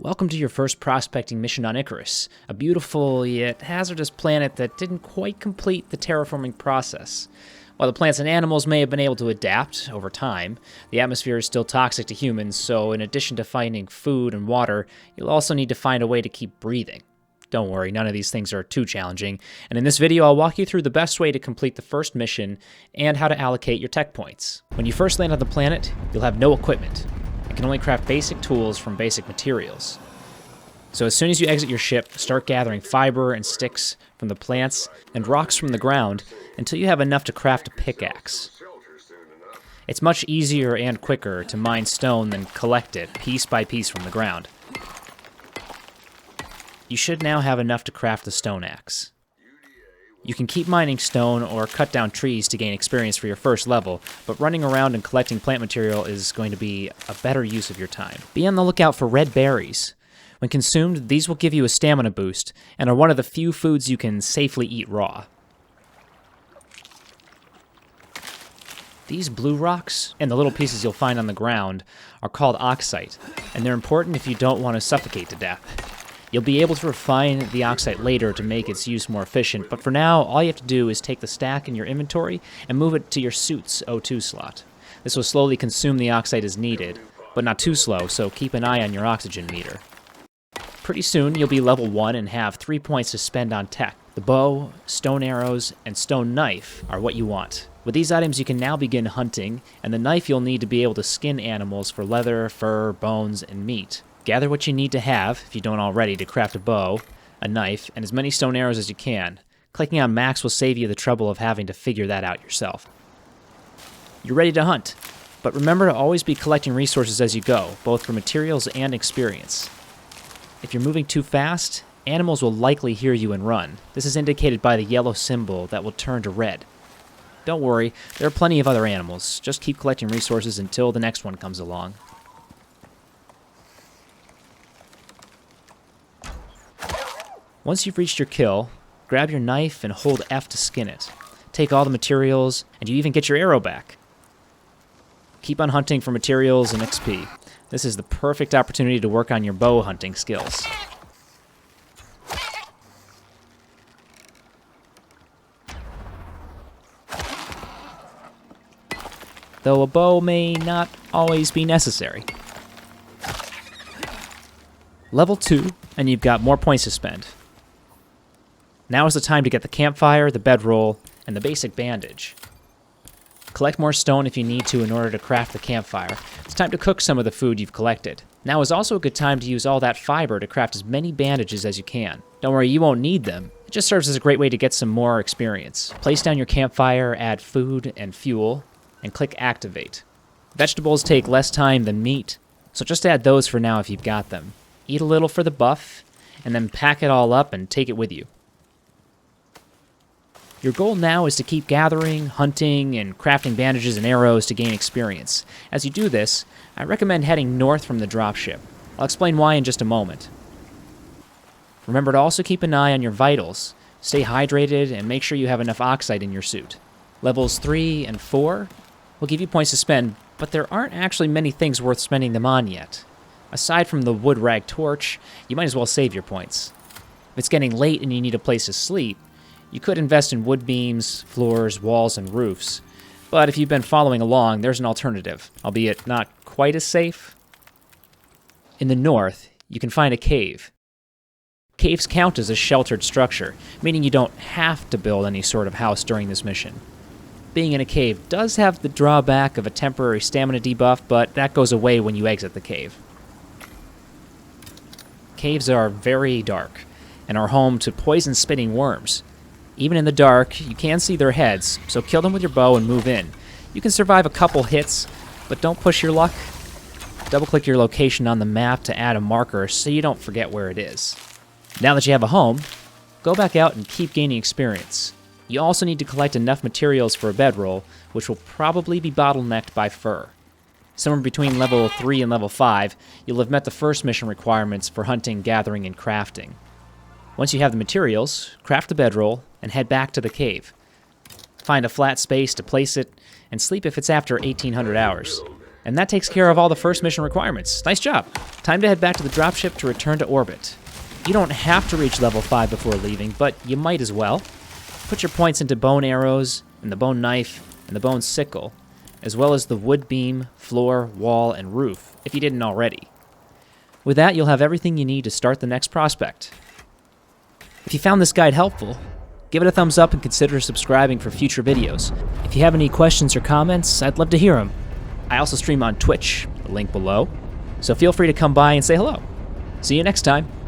Welcome to your first prospecting mission on Icarus, a beautiful yet hazardous planet that didn't quite complete the terraforming process. While the plants and animals may have been able to adapt over time, the atmosphere is still toxic to humans, so in addition to finding food and water, you'll also need to find a way to keep breathing. Don't worry, none of these things are too challenging, and in this video I'll walk you through the best way to complete the first mission and how to allocate your tech points. When you first land on the planet, you'll have no equipment. You can only craft basic tools from basic materials. So as soon as you exit your ship, start gathering fiber and sticks from the plants and rocks from the ground until you have enough to craft a pickaxe. It's much easier and quicker to mine stone than collect it piece by piece from the ground. You should now have enough to craft the stone axe. You can keep mining stone or cut down trees to gain experience for your first level, but running around and collecting plant material is going to be a better use of your time. Be on the lookout for red berries. When consumed, these will give you a stamina boost, and are one of the few foods you can safely eat raw. These blue rocks, and the little pieces you'll find on the ground, are called oxite, and they're important if you don't want to suffocate to death. You'll be able to refine the oxide later to make its use more efficient, but for now, all you have to do is take the stack in your inventory and move it to your suit's O2 slot. This will slowly consume the oxide as needed, but not too slow, so keep an eye on your oxygen meter. Pretty soon, you'll be level 1 and have 3 points to spend on tech. The bow, stone arrows, and stone knife are what you want. With these items, you can now begin hunting, and the knife you'll need to be able to skin animals for leather, fur, bones, and meat. Gather what you need to have, if you don't already, to craft a bow, a knife, and as many stone arrows as you can. Clicking on max will save you the trouble of having to figure that out yourself. You're ready to hunt, but remember to always be collecting resources as you go, both for materials and experience. If you're moving too fast, animals will likely hear you and run. This is indicated by the yellow symbol that will turn to red. Don't worry, there are plenty of other animals. Just keep collecting resources until the next one comes along. Once you've reached your kill, grab your knife and hold F to skin it. Take all the materials, and you even get your arrow back. Keep on hunting for materials and XP. This is the perfect opportunity to work on your bow hunting skills. Though a bow may not always be necessary. Level 2, and you've got more points to spend. Now is the time to get the campfire, the bedroll, and the basic bandage. Collect more stone if you need to in order to craft the campfire. It's time to cook some of the food you've collected. Now is also a good time to use all that fiber to craft as many bandages as you can. Don't worry, you won't need them. It just serves as a great way to get some more experience. Place down your campfire, add food and fuel, and click activate. Vegetables take less time than meat, so just add those for now if you've got them. Eat a little for the buff, and then pack it all up and take it with you. Your goal now is to keep gathering, hunting, and crafting bandages and arrows to gain experience. As you do this, I recommend heading north from the dropship. I'll explain why in just a moment. Remember to also keep an eye on your vitals. Stay hydrated and make sure you have enough oxide in your suit. Levels 3 and 4 will give you points to spend, but there aren't actually many things worth spending them on yet. Aside from the wood rag torch, you might as well save your points. If it's getting late and you need a place to sleep, you could invest in wood beams, floors, walls, and roofs. But if you've been following along, there's an alternative, albeit not quite as safe. In the north, you can find a cave. Caves count as a sheltered structure, meaning you don't have to build any sort of house during this mission. Being in a cave does have the drawback of a temporary stamina debuff, but that goes away when you exit the cave. Caves are very dark, and are home to poison-spitting worms. Even in the dark, you can see their heads, so kill them with your bow and move in. You can survive a couple hits, but don't push your luck. Double-click your location on the map to add a marker so you don't forget where it is. Now that you have a home, go back out and keep gaining experience. You also need to collect enough materials for a bedroll, which will probably be bottlenecked by fur. Somewhere between level 3 and level 5, you'll have met the first mission requirements for hunting, gathering, and crafting. Once you have the materials, craft the bedroll, and head back to the cave. Find a flat space to place it, and sleep if it's after 1800 hours. And that takes care of all the first mission requirements. Nice job. Time to head back to the dropship to return to orbit. You don't have to reach level 5 before leaving, but you might as well. Put your points into bone arrows, and the bone knife, and the bone sickle, as well as the wood beam, floor, wall, and roof, if you didn't already. With that, you'll have everything you need to start the next prospect. If you found this guide helpful, give it a thumbs up and consider subscribing for future videos. If you have any questions or comments, I'd love to hear them. I also stream on Twitch, the link below, so feel free to come by and say hello. See you next time.